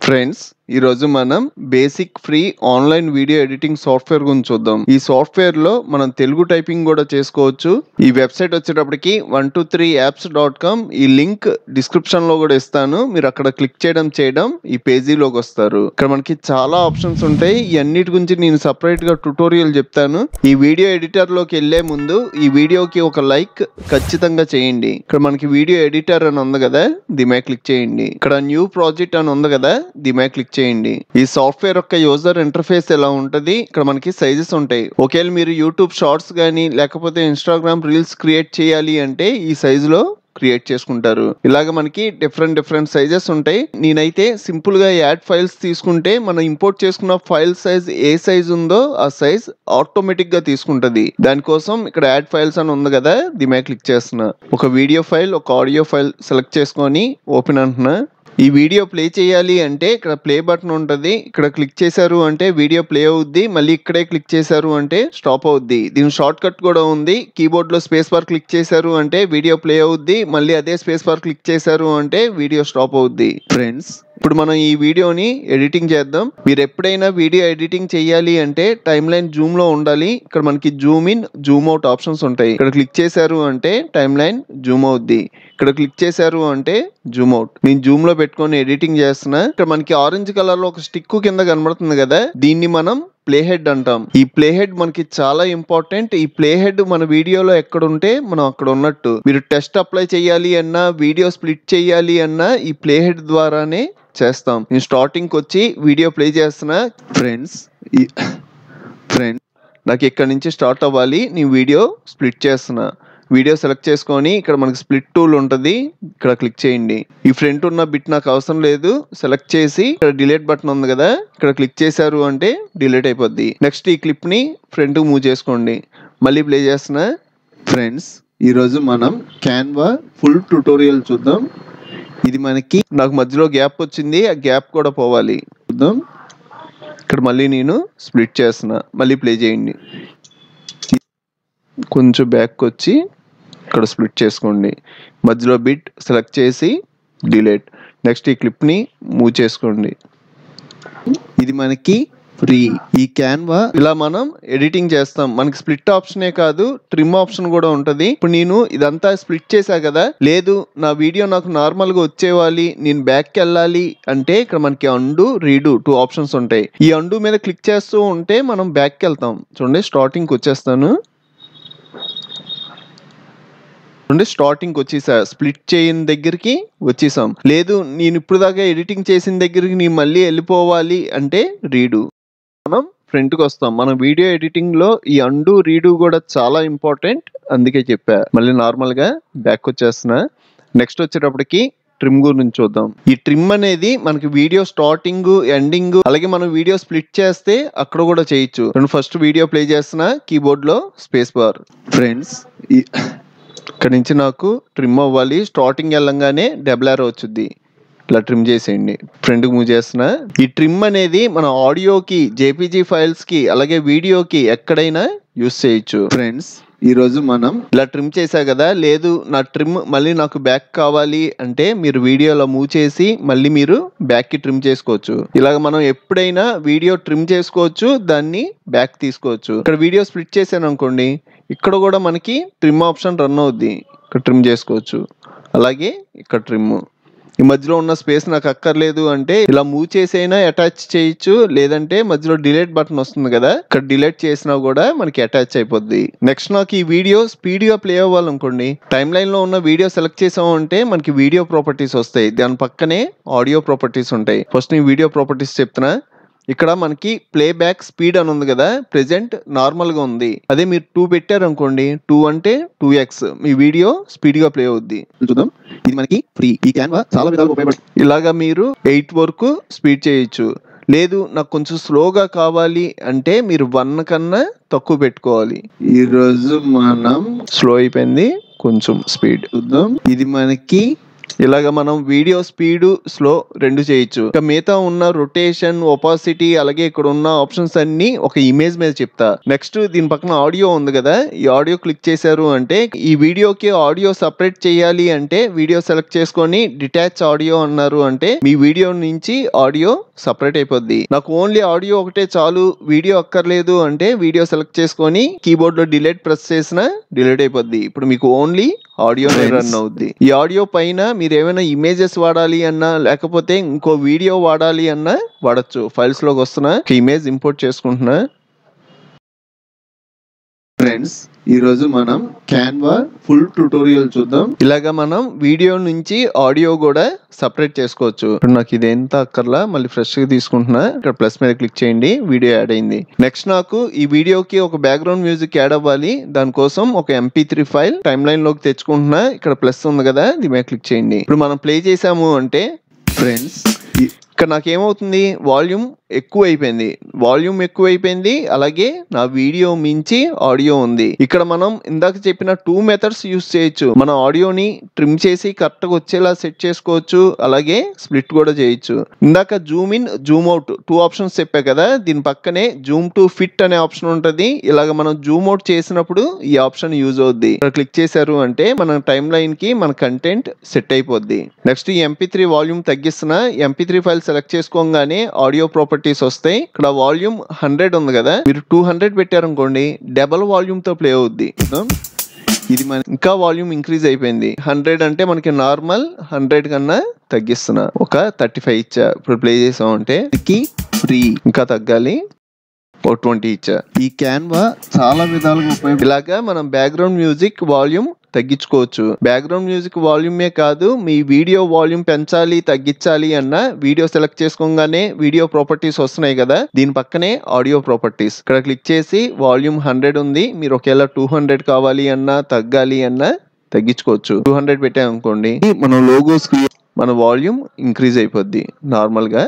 Friends ఈ రోజు మనం basic free online video editing software గురించి చూద్దాం. ఈ సాఫ్ట్వేర్ లో మనం తెలుగు టైపింగ్ కూడా చేసుకోవచ్చు. ఈ వెబ్సైట్ వచ్చేటప్పటికి 123apps.com. ఈ లింక్ డిస్క్రిప్షన్ లో కూడా ఇస్తాను. మీరు అక్కడ క్లిక్ చేయడం ఈ పేజీలోకి వస్తారు. ఇక్కడ మనకి చాలా ఆప్షన్స్ ఉంటాయి. ఈ అన్నిటి గురించి నేను సపరేట్ గా ట్యుటోరియల్ చెప్తాను. ఈ వీడియో ఎడిటర్ లోకి వెళ్లే ముందు ఈ వీడియోకి ఒక లైక్ ఖచ్చితంగా చేయండి. ఇక్కడ మనకి వీడియో ఎడిటర్ అని ఉంది కదా, దీని మీద క్లిక్ చేయండి. ఇక్కడ న్యూ ప్రాజెక్ట్ అని ఉంది కదా, దీని మీద క్లిక్ చేయండి. ఈ సాఫ్ట్వేర్ యొక్క యూజర్ ఇంటర్ఫేస్ ఎలా ఉంటది, ఇక్కడ మనకి సైజెస్ ఉంటాయి. ఒకవేళ మీరు యూట్యూబ్ షార్ట్స్ గానీ లేకపోతే ఇన్స్టాగ్రామ్ రీల్స్ క్రియేట్ చేయాలి అంటే ఈ సైజ్ లో క్రియేట్ చేసుకుంటారు. ఇలాగ మనకి డిఫరెంట్ సైజెస్ ఉంటాయి. నేనైతే సింపుల్ గా యాడ్ ఫైల్స్ తీసుకుంటే మనం ఇంపోర్ట్ చేసుకున్న ఫైల్ సైజ్ ఏ సైజ్ ఉందో ఆ సైజ్ ఆటోమేటిక్ గా తీసుకుంటది. దానికోసం ఇక్కడ యాడ్ ఫైల్స్ అని ఉంది కదా, దీని మీద క్లిక్ చేస్తున్నా. ఒక వీడియో ఫైల్, ఒక ఆడియో ఫైల్ సెలెక్ట్ చేసుకొని ఓపెన్ అంటున్నా. ఈ వీడియో ప్లే చేయాలి అంటే ఇక్కడ ప్లే బటన్ ఉంటుంది. ఇక్కడ క్లిక్ చేశారు అంటే వీడియో ప్లే అవుద్ది. మళ్ళీ ఇక్కడే క్లిక్ చేశారు అంటే స్టాప్ అవుద్ది. దీని షార్ట్ కట్ కూడా ఉంది. కీబోర్డ్ లో స్పేస్ బార్ క్లిక్ చేశారు అంటే వీడియో ప్లే అవుద్ది. మళ్ళీ అదే స్పేస్ బార్ క్లిక్ చేశారు అంటే వీడియో స్టాప్ అవుద్ది. ఫ్రెండ్స్ ఇప్పుడు మనం ఈ వీడియోని ఎడిటింగ్ చేద్దాం. మీరు ఎప్పుడైనా వీడియో ఎడిటింగ్ చేయాలి అంటే టైమ్ లైన్ జూమ్ లో ఉండాలి. ఇక్కడ మనకి Zoom in, Zoom out options ఉంటాయి. ఇక్కడ క్లిక్ చేశారు అంటే టైమ్ లైన్ జూమ్ అవుద్ది. ఇక్కడ క్లిక్ చేశారు అంటే జూమ్ అవుట్. నేను జూమ్ లో పెట్టుకొని ఎడిటింగ్ చేస్తున్నా. ఇక్కడ మనకి ఆరెంజ్ కలర్ లో ఒక స్టిక్ కింద కనబడుతుంది కదా, దీన్ని మనం ప్లే హెడ్ అంటాం. ఈ ప్లే హెడ్ మనకి చాలా ఇంపార్టెంట్. ఈ ప్లే హెడ్ మన వీడియోలో ఎక్కడ ఉంటే మనం అక్కడ ఉన్నట్టు. మీరు టెస్ట్ అప్లై చేయాలి అన్నా, వీడియో స్ప్లిట్ చేయాలి అన్నా ఈ ప్లే హెడ్ ద్వారానే చేస్తాం. నేను స్టార్టింగ్ వచ్చి వీడియో ప్లే చేస్తున్నా. ఫ్రెండ్స్ నాకు ఇక్కడ నుంచి స్టార్ట్ అవ్వాలి. నేను వీడియో స్ప్లిట్ చేస్తున్నా. వీడియో సెలెక్ట్ చేసుకొని ఇక్కడ మనకి స్ప్లిట్ టూల్ ఉంటుంది, ఇక్కడ క్లిక్ చేయండి. ఈ ఫ్రంట్ ఉన్న బిట్ నాకు అవసరం లేదు. సెలెక్ట్ చేసి ఇక్కడ డిలీట్ బటన్ ఉంది కదా, ఇక్కడ క్లిక్ చేశారు అంటే డిలీట్ అయిపోద్ది. నెక్స్ట్ ఈ క్లిప్ ని ఫ్రంట్ మూవ్ చేసుకోండి. మళ్ళీ ప్లే చేస్తున్నా. ఫ్రెండ్స్ ఈ రోజు మనం క్యాన్వా ఫుల్ ట్యుటోరియల్ చూద్దాం. ఇది మనకి నాకు మధ్యలో గ్యాప్ వచ్చింది, ఆ గ్యాప్ కూడా పోవాలి. చూద్దాం. ఇక్కడ మళ్ళీ నేను స్ప్లిట్ చేస్తున్నా. మళ్ళీ ప్లే చేయండి. కొంచెం బ్యాక్ వచ్చి ఇక్కడ స్ప్లిట్ చేసుకోండి. మధ్యలో బిట్ సెలెక్ట్ చేసి డిలీట్. నెక్స్ట్ ఈ క్లిప్ ని మూవ్ చేసుకోండి. ఇది మనకి ఫ్రీ. ఈ క్యాన్వా ఇలా మనం ఎడిటింగ్ చేస్తాం. మనకి స్ప్లిట్ ఆప్షనే కాదు, ట్రిమ్ ఆప్షన్ కూడా ఉంటది. ఇప్పుడు నేను ఇదంతా స్ప్లిట్ చేశా కదా, లేదు నా వీడియో నాకు నార్మల్ గా వచ్చేవాలి, నేను బ్యాక్ కి వెళ్ళాలి అంటే ఇక్కడ మనకి అండు, రీడు 2 ఆప్షన్స్ ఉంటాయి. ఈ అండు మీద క్లిక్ చేస్తూ ఉంటే మనం బ్యాక్ కి వెళ్తాం. చూడండి స్టార్టింగ్ కి వచ్చేస్తాను. స్టార్టింగ్ వచ్చేసా, స్ప్లిట్ చేయని దగ్గరికి వచ్చేసాం. లేదు నేను ఇప్పుడు దాకా ఎడిటింగ్ చేసిన దగ్గరికి నేను మళ్ళీ వెళ్ళిపోవాలి అంటే రీడు. మనం ఫ్రంట్ కి వస్తాం. మన వీడియో ఎడిటింగ్ లో ఈ అండు, రీడు కూడా చాలా ఇంపార్టెంట్, అందుకే చెప్పా. మళ్ళీ నార్మల్ గా బ్యాక్ వచ్చేస్తున్నా. నెక్స్ట్ వచ్చేటప్పటికి ట్రిమ్ గురించి చూద్దాం. ఈ ట్రిమ్ అనేది మనకి వీడియో స్టార్టింగ్, ఎండింగ్, అలాగే మనం వీడియో స్ప్లిట్ చేస్తే అక్కడ కూడా చేయొచ్చు. నేను ఫస్ట్ వీడియో ప్లే చేస్తున్నా. కీబోర్డ్ లో స్పేస్ బార్. ఫ్రెండ్స్ ఇక్కడ నుంచి నాకు ట్రిమ్ అవ్వాలి. స్టార్టింగ్ వెళ్ళంగానే డబుల్ యారో వచ్చింది, ఇలా ట్రిమ్ చేసేయండి. ఫ్రంట్ మూవ్ చేస్తున్నా. ఈ ట్రిమ్ అనేది మన ఆడియోకి, జేపీజీ ఫైల్స్ కి, అలాగే వీడియోకి ఎక్కడైనా యూస్ చేయొచ్చు. ఫ్రెండ్స్ ఈ రోజు మనం ఇలా ట్రిమ్ చేసా కదా, లేదు నా ట్రిమ్ మళ్ళీ నాకు బ్యాక్ కావాలి అంటే మీరు వీడియోలో మూవ్ చేసి మళ్ళీ మీరు బ్యాక్ కి ట్రిమ్ చేసుకోవచ్చు. ఇలాగ మనం ఎప్పుడైనా వీడియో ట్రిమ్ చేసుకోవచ్చు, దాన్ని బ్యాక్ తీసుకోవచ్చు. ఇక్కడ వీడియో స్ప్లిట్ చేశాను అనుకోండి, ఇక్కడ కూడా మనకి ట్రిమ్ ఆప్షన్ రన్ అవుద్ది. ఇక్కడ ట్రిమ్ చేసుకోవచ్చు. అలాగే ఇక్కడ ట్రిమ్. ఈ మధ్యలో ఉన్న స్పేస్ నాకు అక్కర్లేదు అంటే ఇలా మూవ్ చేసైనా అటాచ్ చేయొచ్చు. లేదంటే మధ్యలో డిలీట్ బటన్ వస్తుంది కదా, ఇక్కడ డిలీట్ చేసినా కూడా మనకి అటాచ్ అయిపోద్ది. నెక్స్ట్ నాకు ఈ వీడియో స్పీడ్ గా ప్లే అవ్వాలనుకోండి, టైమ్ లైన్ లో ఉన్న వీడియో సెలెక్ట్ చేసాము అంటే మనకి వీడియో ప్రాపర్టీస్ వస్తాయి. దాని పక్కనే ఆడియో ప్రాపర్టీస్ ఉంటాయి. ఫస్ట్ నేను వీడియో ప్రాపర్టీస్ చెప్తున్నా. ఇక్కడ మనకి ప్లే బ్యాక్ స్పీడ్ అని ఉంది కదా, ప్రెసెంట్ నార్మల్ గా ఉంది. అదే మీరు 2 పెట్టారు అనుకోండి, 2 అంటే 2x, మీ వీడియో స్పీడ్ గా ప్లే అవుద్ది. చూద్దాం. ఇది మనకి ఫ్రీ. ఈ క్యాన్వా చాలా విధాలుగా ఉపయోగపడుతుంది. ఇలాగా మీరు 8 వరకు స్పీడ్ చేయొచ్చు. లేదు నాకు కొంచెం స్లోగా కావాలి అంటే మీరు 1 కన్నా తక్కువ పెట్టుకోవాలి. ఈ రోజు మనం స్లో అయిపోయింది, కొంచెం స్పీడ్ చూద్దాం. ఇది మనకి ఇలాగ మనం వీడియో స్పీడ్ స్లో రెండు చేయొచ్చు. ఇక మిగతా ఉన్న రొటేషన్, ఒపాసిటీ అలాగే ఇక్కడ ఉన్న ఆప్షన్స్ అన్ని ఒక ఇమేజ్ మీద చెప్తా. నెక్స్ట్ దీని పక్కన ఆడియో ఉంది కదా, ఈ ఆడియో క్లిక్ చేశారు అంటే ఈ వీడియోకి ఆడియో సపరేట్ చేయాలి అంటే వీడియో సెలెక్ట్ చేసుకొని డిటాచ్ ఆడియో అన్నారు అంటే మీ వీడియో నుంచి ఆడియో సపరేట్ అయిపోద్ది. నాకు ఓన్లీ ఆడియో ఒకటే చాలు, వీడియో అక్కర్లేదు అంటే వీడియో సెలెక్ట్ చేసుకొని కీబోర్డ్ లో డిలీట్ ప్రెస్ చేసినా డిలీట్ అయిపోద్ది. ఇప్పుడు మీకు ఓన్లీ ఆడియో రన్ అవుద్ది. ఈ ఆడియో పైన మీరు ఏమైనా ఇమేజెస్ వాడాలి అన్నా లేకపోతే ఇంకో వీడియో వాడాలి అన్నా వాడచ్చు. ఫైల్స్ లోకి వస్తున్నా, ఇమేజ్ ఇంపోర్ట్ చేసుకుంటున్నా. ఫ్రెండ్స్, ఈ రోజు మనం క్యాన్వా ఫుల్ ట్యూటోరియల్ చూద్దాం. ఇలాగా మనం వీడియో నుంచి ఆడియో కూడా సపరేట్ చేసుకోవచ్చు. ఇప్పుడు నాకు ఇది ఎంత అక్కర్లా, మళ్ళీ ఫ్రెష్ గా తీసుకుంటున్నా. ఇక్కడ ప్లస్ మీద క్లిక్ చేయండి, వీడియో యాడ్ అయింది. నెక్స్ట్ నాకు ఈ వీడియోకి ఒక బ్యాక్గ్రౌండ్ మ్యూజిక్ యాడ్ అవ్వాలి. దానికోసం ఒక MP3 ఫైల్ టైమ్ లైన్ లోకి తెచ్చుకుంటున్నా. ఇక్కడ ప్లస్ ఉంది కదా, దీని మీద క్లిక్ చేయండి. ఇప్పుడు మనం ప్లే చేసాము అంటే ఫ్రెండ్స్ ఇక్కడ నాకేమవుతుంది, వాల్యూమ్ ఎక్కువైపోయింది. అలాగే నా వీడియో మించి ఆడియో ఉంది. ఇక్కడ మనం ఇందాక చెప్పిన 2 మెథడ్స్ యూస్ చేయొచ్చు. మన ఆడియోని ట్రిమ్ చేసి కరెక్ట్ గా వచ్చేలా సెట్ చేసుకోవచ్చు, అలాగే స్ప్లిట్ కూడా చేయొచ్చు. ఇందాక Zoom in, Zoom out 2 options చెప్పా కదా, దీని పక్కనే జూమ్ టు ఫిట్ అనే ఆప్షన్ ఉంటది. ఇలాగ మనం జూమ్ అవుట్ చేసినప్పుడు ఈ ఆప్షన్ యూజ్ అవుద్ది. ఇక్కడ క్లిక్ చేశారు అంటే మన టైమ్ లైన్ కి మన కంటెంట్ సెట్ అయిపోద్ది. నెక్స్ట్ ఈ MP3 వాల్యూమ్ తగ్గిస్తున్నా. MP3 ఫైల్ సెలెక్ట్ చేసుకోగానే ఆడియో ప్రాపర్టీస్ వస్తాయి. ఇక్కడ వాల్యూమ్ 100 ఉంది కదా, మీరు 200 పెట్టారనుకోండి డబల్ వాల్యూమ్ తో ప్లే అవుద్ది. ఇది మన ఇంకా వాల్యూమ్ ఇంక్రీజ్ అయిపోయింది. 100 అంటే మనకి నార్మల్, 100 కన్నా తగ్గిస్తున్నా. ఒక 35 ఇచ్చా. ఇప్పుడు ప్లే చేసామంటే ఫ్రీ, ఇంకా తగ్గాలి, 20 ఇచ్చా. ఈ క్యాన్వా చాలా విధాలుగా ఉపయోగం. ఇలాగా మనం బ్యాక్గ్రౌండ్ మ్యూజిక్ వాల్యూమ్ తగ్గించుకోవచ్చు. బ్యాక్గ్రౌండ్ మ్యూజిక్ వాల్యూమే కాదు, మీ వీడియో వాల్యూమ్ పెంచాలి తగ్గించాలి అన్న వీడియో సెలెక్ట్ చేసుకోగానే వీడియో ప్రాపర్టీస్ వస్తున్నాయి కదా, దీని పక్కనే ఆడియో ప్రాపర్టీస్. ఇక్కడ క్లిక్ చేసి వాల్యూమ్ 100 ఉంది, మీరు ఒకవేళ 200 కావాలి అన్నా తగ్గాలి అన్నా తగ్గించుకోవచ్చు. 200 పెట్టామనుకోండి మన లోగోస్ మన వాల్యూమ్ ఇంక్రీజ్ అయిపోద్ది. నార్మల్ గా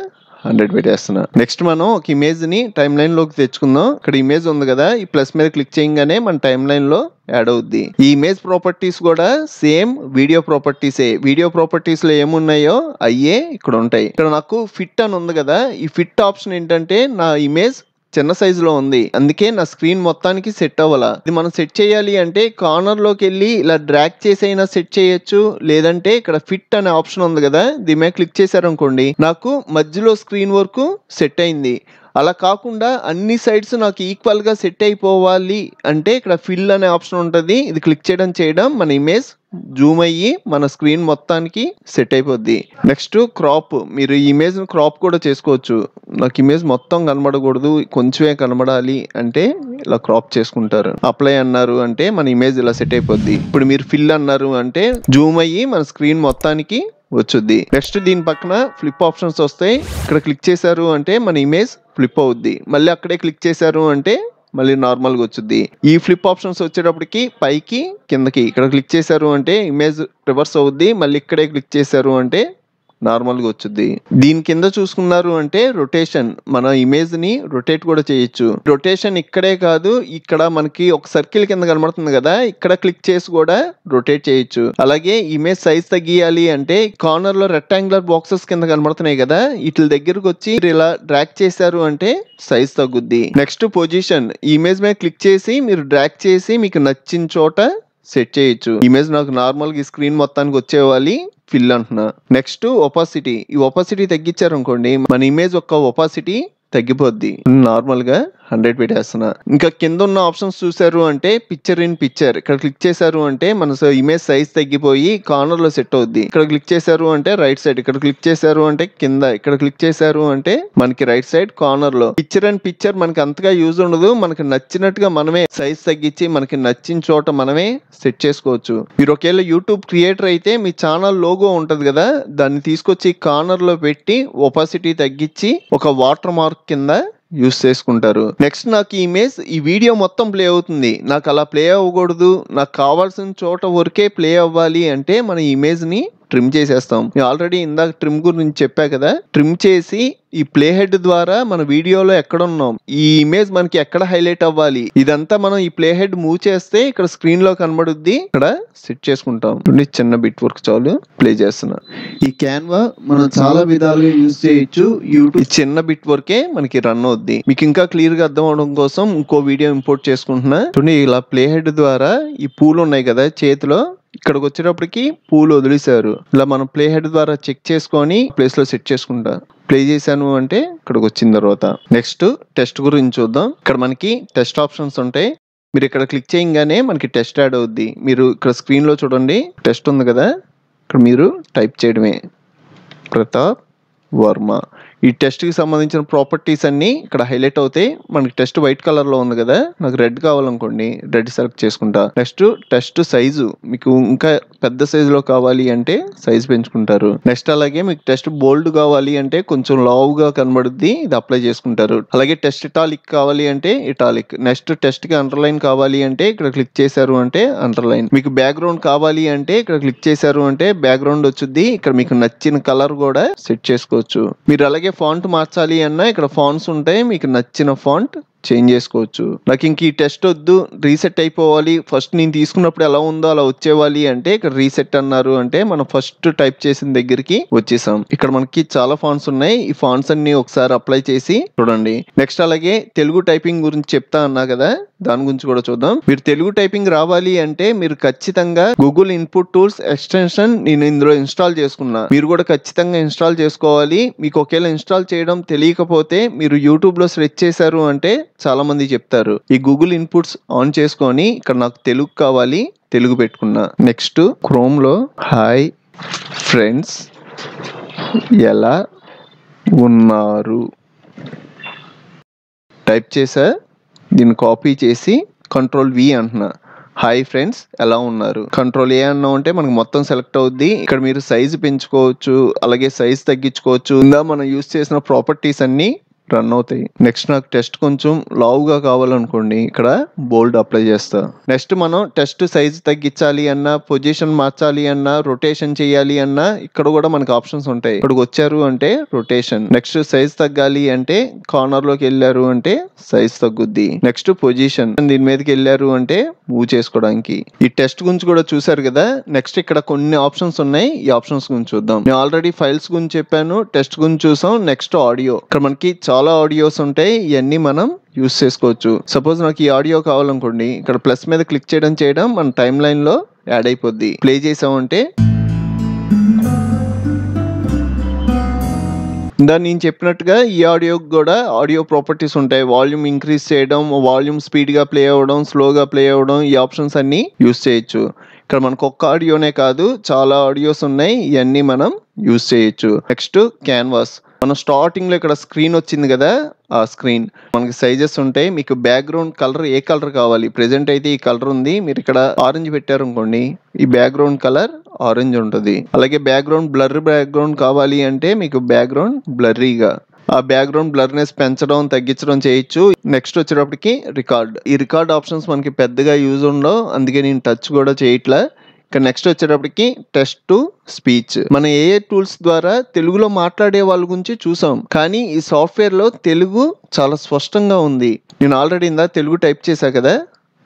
100 పెట్టేస్తున్నా. నెక్స్ట్ మనం ఒక ఇమేజ్ ని టైమ్ లైన్ లోకి తెచ్చుకుందాం. ఇక్కడ ఇమేజ్ ఉంది కదా, ఈ ప్లస్ మీద క్లిక్ చేయగానే మన టైమ్ లైన్ లో యాడ్ అవుద్ది. ఈ ఇమేజ్ ప్రాపర్టీస్ కూడా సేమ్ వీడియో ప్రాపర్టీసే. వీడియో ప్రాపర్టీస్ లో ఏమున్నాయో అయ్యే ఇక్కడ ఉంటాయి. ఇక్కడ నాకు ఫిట్ అని ఉంది కదా, ఈ ఫిట్ ఆప్షన్ ఏంటంటే నా ఇమేజ్ చిన్న సైజు లో ఉంది, అందుకే నా స్క్రీన్ మొత్తానికి సెట్ అవ్వాలా. ఇది మనం సెట్ చేయాలి అంటే కార్నర్ లోకి వెళ్ళి ఇలా డ్రాగ్ చేసైనా సెట్ చేయొచ్చు, లేదంటే ఇక్కడ ఫిట్ అనే ఆప్షన్ ఉంది కదా, దీని మీద క్లిక్ చేశారనుకోండి నాకు మధ్యలో స్క్రీన్ వరకు సెట్ అయింది. అలా కాకుండా అన్ని సైడ్స్ నాకు ఈక్వల్ గా సెట్ అయిపోవాలి అంటే ఇక్కడ ఫిల్ అనే ఆప్షన్ ఉంటుంది. ఇది క్లిక్ చేయడం మన ఇమేజ్ జూమ్ అయ్యి మన స్క్రీన్ మొత్తానికి సెట్ అయిపోద్ది. నెక్స్ట్ క్రాప్, మీరు ఈ ఇమేజ్ క్రాప్ కూడా చేసుకోవచ్చు. నాకు ఇమేజ్ మొత్తం కనబడకూడదు, కొంచెమే కనబడాలి అంటే ఇలా క్రాప్ చేసుకుంటారు. అప్లై అన్నారు అంటే మన ఇమేజ్ ఇలా సెట్ అయిపోద్ది. ఇప్పుడు మీరు ఫిల్ అన్నారు అంటే జూమ్ అయ్యి మన స్క్రీన్ మొత్తానికి వచ్చుద్ది. నెక్స్ట్ దీని పక్కన ఫ్లిప్ ఆప్షన్స్ వస్తాయి. ఇక్కడ క్లిక్ చేశారు అంటే మన ఇమేజ్ ఫ్లిప్ అవుద్ది. మళ్ళీ అక్కడే క్లిక్ చేశారు అంటే మళ్ళీ నార్మల్ గా వచ్చుద్ది. ఈ ఫ్లిప్ ఆప్షన్స్ వచ్చేటప్పటికి పైకి కిందకి, ఇక్కడ క్లిక్ చేశారు అంటే ఇమేజ్ రివర్స్ అవుద్ది. మళ్ళీ ఇక్కడే క్లిక్ చేశారు అంటే నార్మల్ గా వచ్చుద్ది. దీని కింద చూసుకున్నారు అంటే రొటేషన్, మన ఇమేజ్ ని రొటేట్ కూడా చేయొచ్చు. రొటేషన్ ఇక్కడే కాదు, ఇక్కడ మనకి ఒక సర్కిల్ కింద కనబడుతుంది కదా, ఇక్కడ క్లిక్ చేసి కూడా రొటేట్ చేయొచ్చు. అలాగే ఇమేజ్ సైజ్ తగ్గియాలి అంటే కార్నర్ లో రెక్టాంగులర్ బాక్సెస్ కింద కనబడుతున్నాయి కదా, వీటి దగ్గరకు వచ్చి ఇలా డ్రాగ్ చేశారు అంటే సైజ్ తగ్గుద్ది. నెక్స్ట్ పొజిషన్, ఈ ఇమేజ్ మీద క్లిక్ చేసి మీరు డ్రాగ్ చేసి మీకు నచ్చిన చోట సెట్ చేయొచ్చు. ఇమేజ్ నాకు నార్మల్ గా స్క్రీన్ మొత్తానికి వచ్చేవాలి, ఫిల్ అంటున్నా. నెక్స్ట్ ఒపాసిటీ, ఈ ఒపాసిటీ తగ్గించారు అనుకోండి మన ఇమేజ్ యొక్క ఒపాసిటీ తగ్గిపోద్ది. నార్మల్ గా 100 పెట్టేస్తున్నా. ఇంకా కింద ఉన్న ఆప్షన్స్ చూసారు అంటే పిక్చర్ ఇన్ పిక్చర్, ఇక్కడ క్లిక్ చేశారు అంటే మన ఇమేజ్ సైజ్ తగ్గిపోయి కార్నర్ లో సెట్ అవుద్ది. ఇక్కడ క్లిక్ చేశారు అంటే రైట్ సైడ్, ఇక్కడ క్లిక్ చేశారు అంటే కింద, ఇక్కడ క్లిక్ చేశారు అంటే మనకి రైట్ సైడ్ కార్నర్ లో. పిక్చర్ అండ్ పిక్చర్ మనకి అంతగా యూజ్ ఉండదు, మనకి నచ్చినట్టుగా మనమే సైజ్ తగ్గించి మనకి నచ్చిన చోట మనమే సెట్ చేసుకోవచ్చు. మీరు ఒకవేళ యూట్యూబ్ క్రియేటర్ అయితే మీ ఛానల్ లోగో ఉంటది కదా, దాన్ని తీసుకొచ్చి కార్నర్ లో పెట్టి ఒపాసిటీ తగ్గించి ఒక వాటర్ మార్క్ కింద యూస్ చేసుకుంటారు. నెక్స్ట్ నాకు ఈ ఇమేజ్ ఈ వీడియో మొత్తం ప్లే అవుతుంది, నాకు అలా ప్లే అవ్వకూడదు, నాకు కావాల్సిన చోట వరకే ప్లే అవ్వాలి అంటే మన ఇమేజ్ ని ట్రిమ్ చేసేస్తాం. నేను ఆల్రెడీ ఇందాక ట్రిమ్ గురించి చెప్పా కదా, ట్రిమ్ చేసి ఈ ప్లే హెడ్ ద్వారా మన వీడియోలో ఎక్కడ ఉన్నాం, ఈ ఇమేజ్ మనకి ఎక్కడ హైలైట్ అవ్వాలి, ఇదంతా మనం ఈ ప్లే హెడ్ మూవ్ చేస్తే ఇక్కడ స్క్రీన్ లో కనబడుద్ది. ఇక్కడ సెట్ చేసుకుంటాం. చిన్న బిట్ వర్క్ చాలు, ప్లే చేస్తున్నా. ఈ క్యాన్వా మనం చాలా విధాలుగా యూజ్ చేయొచ్చు. యూట్యూబ్ చిన్న బిట్ వర్కే మనకి రన్ అవుద్ది. మీకు ఇంకా క్లియర్ గా అర్థం అవడం కోసం ఇంకో వీడియో ఇంపోర్ట్ చేసుకుంటున్నా. ఇలా ప్లే హెడ్ ద్వారా ఈ పూలు ఉన్నాయి కదా చేతిలో, ఇక్కడికి వచ్చేటప్పటికి పూలు వదిలేశారు. ఇలా మనం ప్లే హెడ్ ద్వారా చెక్ చేసుకొని ప్లేస్ లో సెట్ చేసుకుంటా. ప్లే చేశాను అంటే ఇక్కడికి వచ్చిన తర్వాత నెక్స్ట్ టెస్ట్ గురించి చూద్దాం. ఇక్కడ మనకి టెస్ట్ ఆప్షన్స్ ఉంటాయి. మీరు ఇక్కడ క్లిక్ చేయగానే మనకి టెస్ట్ యాడ్ అవుద్ది. మీరు ఇక్కడ స్క్రీన్ లో చూడండి, టెస్ట్ ఉంది కదా, ఇక్కడ మీరు టైప్ చేయడమే ప్రతాప్ వర్మ. ఈ టెస్ట్ కి సంబంధించిన ప్రాపర్టీస్ అన్ని ఇక్కడ హైలైట్ అవుతాయి. మనకి టెస్ట్ వైట్ కలర్ లో ఉంది కదా, నాకు రెడ్ కావాలనుకోండి, రెడ్ సెలెక్ట్ చేసుకుంటా. నెక్స్ట్ టెస్ట్ సైజు, మీకు ఇంకా పెద్ద సైజు లో కావాలి అంటే సైజ్ పెంచుకుంటారు. నెక్స్ట్ అలాగే మీకు టెస్ట్ బోల్డ్ కావాలి అంటే కొంచెం లావుగా కనబడుద్ది, ఇది అప్లై చేసుకుంటారు. అలాగే టెస్ట్ ఇటాలిక్ కావాలి అంటే ఇటాలిక్. నెక్స్ట్ టెస్ట్ కి అండర్లైన్ కావాలి అంటే ఇక్కడ క్లిక్ చేశారు అంటే అండర్లైన్. మీకు బ్యాక్గ్రౌండ్ కావాలి అంటే ఇక్కడ క్లిక్ చేశారు అంటే బ్యాక్గ్రౌండ్ వచ్చుద్ది. ఇక్కడ మీకు నచ్చిన కలర్ కూడా సెట్ చేసుకోవచ్చు. మీరు అలాగే ఫాంట్ మార్చాలి అన్నా ఇక్కడ ఫాంట్స్ ఉంటాయి, మీకు నచ్చిన ఫాంట్ చేంజ్ చేసుకోవచ్చు. నాకు ఇంక ఈ టెస్ట్ వద్దు, రీసెట్ అయిపోవాలి, ఫస్ట్ నేను తీసుకున్నప్పుడు ఎలా ఉందో అలా వచ్చేవాలి అంటే ఇక్కడ రీసెట్ అన్నారు అంటే మనం ఫస్ట్ టైప్ చేసిన దగ్గరికి వచ్చేసాం. ఇక్కడ మనకి చాలా ఫాంట్స్ ఉన్నాయి. ఈ ఫాంట్స్ అన్ని ఒకసారి అప్లై చేసి చూడండి. నెక్స్ట్ అలాగే తెలుగు టైపింగ్ గురించి చెప్తా అన్నా కదా, దాని గురించి కూడా చూద్దాం. మీరు తెలుగు టైపింగ్ రావాలి అంటే మీరు ఖచ్చితంగా గూగుల్ ఇన్పుట్ టూల్స్ ఎక్స్టెన్షన్ నేను ఇందులో ఇన్స్టాల్ చేసుకున్నా. మీరు కూడా ఖచ్చితంగా ఇన్స్టాల్ చేసుకోవాలి. మీకు ఒకవేళ ఇన్స్టాల్ చేయడం తెలియకపోతే మీరు యూట్యూబ్ లో సెర్చ్ చేశారు అంటే చాలా మంది చెప్తారు. ఈ గూగుల్ ఇన్పుట్స్ ఆన్ చేసుకొని ఇక్కడ నాకు తెలుగు కావాలి, తెలుగు పెట్టుకున్నా. నెక్స్ట్ క్రోమ్ లో హాయ్ ఫ్రెండ్స్ ఎలా ఉన్నారు టైప్ చేసా. దీన్ని కాపీ చేసి కంట్రోల్ వి అంటున్నా. హాయ్ ఫ్రెండ్స్ ఎలా ఉన్నారు, కంట్రోల్ ఏ అన్నా ఉంటే మనకు మొత్తం సెలెక్ట్ అవుద్ది. ఇక్కడ మీరు సైజు పెంచుకోవచ్చు, అలాగే సైజ్ తగ్గించుకోవచ్చు. ఇందా మనం యూజ్ చేసిన ప్రాపర్టీస్ అన్ని రన్ అవుతాయి. నెక్స్ట్ నాకు టెస్ట్ కొంచెం లావుగా కావాలనుకోండి, ఇక్కడ బోల్డ్ అప్లై చేస్తా. నెక్స్ట్ మనం టెస్ట్ సైజ్ తగ్గించాలి అన్నా, పొజిషన్ మార్చాలి అన్నా, రొటేషన్ చేయాలి అన్నా ఇక్కడ కూడా మనకు ఆప్షన్స్ ఉంటాయి. ఇక్కడికి వచ్చారు అంటే రొటేషన్. నెక్స్ట్ సైజ్ తగ్గాలి అంటే కార్నర్ లోకి వెళ్ళారు అంటే సైజ్ తగ్గుద్ది. నెక్స్ట్ పొజిషన్, దీని మీదకి వెళ్ళారు అంటే మూవ్ చేసుకోవడానికి. ఈ టెస్ట్ గురించి కూడా చూసారు కదా. నెక్స్ట్ ఇక్కడ కొన్ని ఆప్షన్స్ ఉన్నాయి, ఈ ఆప్షన్స్ గురించి చూద్దాం. నేను ఆల్రెడీ ఫైల్స్ గురించి చెప్పాను, టెస్ట్ గురించి చూసాం. నెక్స్ట్ ఆడియో, ఇక్కడ మనకి చాలా ఆడియోస్ ఉంటాయి, ఇవన్నీ మనం యూస్ చేసుకోవచ్చు. సపోజ్ నాకు ఈ ఆడియో కావాలనుకోండి, ఇక్కడ ప్లస్ మీద క్లిక్ చేయడం మన టైం లైన్ లో యాడ్ అయిపోద్ది. ప్లే చేసామంటే దాన్ని నేను చెప్పినట్టుగా ఈ ఆడియోకి కూడా ఆడియో ప్రాపర్టీస్ ఉంటాయి. వాల్యూమ్ ఇంక్రీజ్ చేయడం, వాల్యూమ్ స్పీడ్ గా ప్లే అవ్వడం, స్లోగా ప్లే అవ్వడం, ఈ ఆప్షన్స్ అన్ని యూస్ చేయొచ్చు. ఇక్కడ మనకు ఒక్క ఆడియోనే కాదు, చాలా ఆడియోస్ ఉన్నాయి, ఇవన్నీ మనం యూస్ చేయొచ్చు. నెక్స్ట్ క్యాన్వాస్, మనం స్టార్టింగ్ లో ఇక్కడ స్క్రీన్ వచ్చింది కదా, ఆ స్క్రీన్ మనకి సైజెస్ ఉంటాయి. మీకు బ్యాక్గ్రౌండ్ కలర్ ఏ కలర్ కావాలి, ప్రెసెంట్ అయితే ఈ కలర్ ఉంది, మీరు ఇక్కడ ఆరెంజ్ పెట్టారు అనుకోండి, ఈ బ్యాక్గ్రౌండ్ కలర్ ఆరెంజ్ ఉంటుంది. అలాగే బ్యాక్గ్రౌండ్ బ్యాక్గ్రౌండ్ కావాలి అంటే మీకు బ్యాక్గ్రౌండ్ బ్లర్రీగా, ఆ బ్యాక్గ్రౌండ్ బ్లర్నెస్ పెంచడం తగ్గించడం చేయొచ్చు. నెక్స్ట్ వచ్చేటప్పటికి రికార్డ్. ఈ రికార్డ్ ఆప్షన్స్ మనకి పెద్దగా యూజ్ ఉండవు, అందుకే నేను టచ్ కూడా చేయట్లే. ఇక నెక్స్ట్ వచ్చేటప్పటికి టెస్ట్ టు స్పీచ్. మన ఏఐ టూల్స్ ద్వారా తెలుగులో మాట్లాడే వాళ్ళ గురించి చూసాం, కానీ ఈ సాఫ్ట్వేర్ లో తెలుగు చాలా స్పష్టంగా ఉంది. నేను ఆల్రెడీ ఇందా తెలుగు టైప్ చేశా కదా,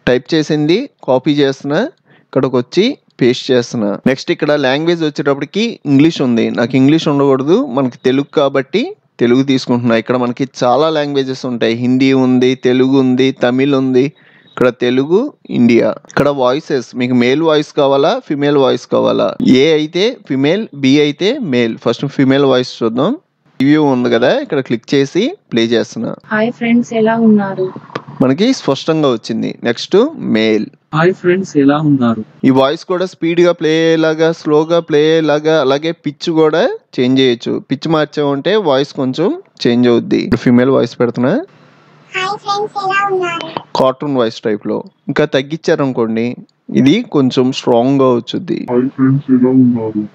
టైప్ చేసింది కాపీ చేస్తున్నా, ఇక్కడికి వచ్చి పేస్ట్ చేస్తున్నా. నెక్స్ట్ ఇక్కడ లాంగ్వేజ్ వచ్చేటప్పటికి ఇంగ్లీష్ ఉంది, నాకు ఇంగ్లీష్ ఉండకూడదు, మనకి తెలుగు కాబట్టి తెలుగు తీసుకుంటున్నా. ఇక్కడ మనకి చాలా లాంగ్వేజెస్ ఉంటాయి, హిందీ ఉంది, తెలుగు ఉంది, తమిళ్ ఉంది. ఇక్కడ తెలుగు ఇండియా. ఇక్కడ వాయిసెస్, మీకు మేల్ వాయిస్ కావాలా, ఫిమేల్ వాయిస్ కావాలా, ఏ అయితే ఫిమేల్, బి అయితే మేల్. ఫస్ట్ ఫిమేల్ వాయిస్ చూద్దాం. రివ్యూ ఉంది కదా, ఇక్కడ క్లిక్ చేసి ప్లే చేస్తున్నా. హాయ్ ఫ్రెండ్స్ ఎలా ఉన్నారు, మనకి స్పష్టంగా వచ్చింది. నెక్స్ట్ మేల్, హాయ్ ఫ్రెండ్స్ ఎలా ఉన్నారు. ఈ వాయిస్ కూడా స్పీడ్ గా ప్లే అయ్యేలాగా, స్లోగా ప్లే అయ్యేలాగా, అలాగే పిచ్ కూడా చేంజ్ చేయొచ్చు. పిచ్ మార్చామంటే వాయిస్ కొంచెం చేంజ్ అవుద్ది. ఫిమేల్ వాయిస్ పెడుతున్నా, కార్టూన్ వాయిస్ టైప్ లో. ఇంకా తగ్గించారు అనుకోండి, ఇది కొంచెం స్ట్రాంగ్ గా వచ్చుద్ది.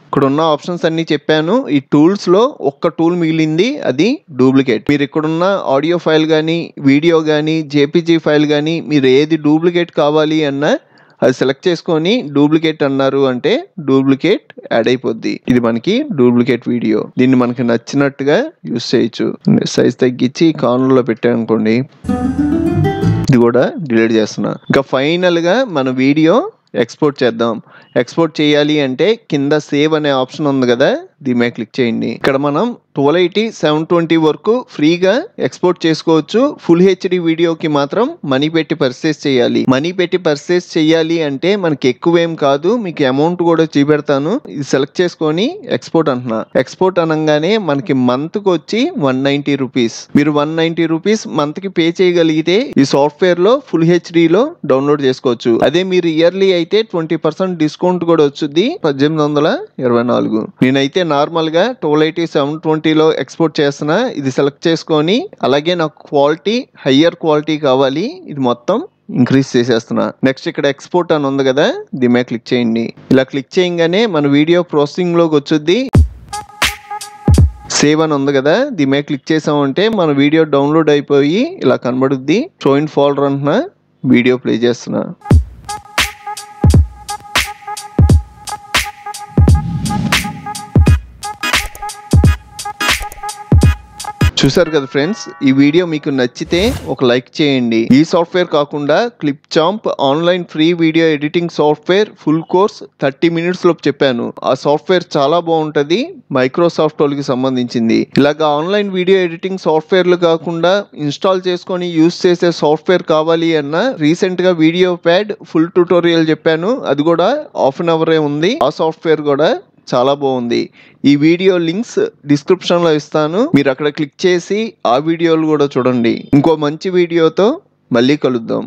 ఇక్కడ ఉన్న ఆప్షన్స్ అన్ని చెప్పాను. ఈ టూల్స్ లో ఒక్క టూల్ మిగిలింది, అది డూప్లికేట్. మీరు ఇక్కడున్న ఆడియో ఫైల్ గానీ, వీడియో గానీ, జేపీజీ ఫైల్ గానీ, మీరు ఏది డూప్లికేట్ కావాలి అన్నా అది సెలెక్ట్ చేసుకొని డూప్లికేట్ అన్నారు అంటే డూప్లికేట్ యాడ్ అయిపోద్ది. ఇది మనకి డూప్లికేట్ వీడియో. దీన్ని మనకి నచ్చినట్టుగా యూస్ చేయొచ్చు. సైజ్ తగ్గించి కార్నర్ లో పెట్టామనుకోండి, ఇది కూడా డిలీట్ చేస్తున్నా. ఇంకా ఫైనల్ గా మన వీడియో ఎక్స్పోర్ట్ చేద్దాం. ఎక్స్పోర్ట్ చేయాలి అంటే కింద సేవ్ అనే ఆప్షన్ ఉంది కదా, దీని మీద క్లిక్ చేయండి. ఇక్కడ మనం 1280 720 వరకు ఫ్రీగా ఎక్స్పోర్ట్ చేసుకోవచ్చు. ఫుల్ హెచ్డి వీడియోకి మాత్రం మనీ పెట్టి పర్చేస్ చేయాలి. మనీ పెట్టి పర్చేస్ చేయాలి అంటే మనకి ఎక్కువేం కాదు, మీకు అమౌంట్ కూడా చూపెడతాను. ఇది సెలెక్ట్ చేసుకొని ఎక్స్పోర్ట్ అంటున్నా. ఎక్స్పోర్ట్ అనగానే మనకి మంత్ కి వచ్చి 190 రూపీస్. మీరు 190 రూపీస్ మంత్ కి పే చేయగలిగితే ఈ సాఫ్ట్వేర్ లో ఫుల్ హెచ్డిలో డౌన్లోడ్ చేసుకోవచ్చు. అదే మీరు ఇయర్లీ అయితే 20% డిస్కౌంట్ కూడా వచ్చుద్ది, 1824. నేనైతే నార్మల్ గా 1280 720 లో ఎక్స్పోర్ట్ చేస్తున్నా. ఇది సెలెక్ట్ చేసుకొని అలాగే నాకు క్వాలిటీ హయ్యర్ క్వాలిటీ కావాలి, ఇది మొత్తం ఇంక్రీజ్ చేసేస్తున్నా. నెక్స్ట్ ఇక్కడ ఎక్స్పోర్ట్ అని ఉంది కదా, దీని మీద క్లిక్ చేయండి. ఇలా క్లిక్ చేయగానే మన వీడియో ప్రాసెసింగ్ లోకి వచ్చుద్ది. సేవ్ అని ఉంది కదా, దీని మీద క్లిక్ చేసామంటే మన వీడియో డౌన్లోడ్ అయిపోయి ఇలా కనబడుద్ది. షో ఇన్ ఫోల్డర్ అంటున్నా, వీడియో ప్లే చేస్తున్నా. చూసారు కదా ఫ్రెండ్స్, ఈ వీడియో మీకు నచ్చితే ఒక లైక్ చేయండి. ఈ సాఫ్ట్వేర్ కాకుండా clip champ online free video editing software full course 30 minutes లో చెప్పాను. ఆ సాఫ్ట్వేర్ చాలా బాగుంటది, మైక్రోసాఫ్ట్ వాళ్ళకి సంబంధించింది. ఇలాగా ఆన్లైన్ వీడియో ఎడిటింగ్ సాఫ్ట్వేర్లు కాకుండా ఇన్స్టాల్ చేసుకొని యూస్ చేసే సాఫ్ట్వేర్ కావాలి అన్న రీసెంట్ గా వీడియో ప్యాడ్ ఫుల్ ట్యూటోరియల్ చెప్పాను, అది కూడా ½ an hour ఉంది. ఆ సాఫ్ట్వేర్ కూడా చాలా బాగుంది. ఈ వీడియో లింక్స్ డిస్క్రిప్షన్ లో ఇస్తాను, మీరు అక్కడ క్లిక్ చేసి ఆ వీడియోలు కూడా చూడండి. ఇంకో మంచి వీడియోతో మళ్ళీ కలుద్దాం.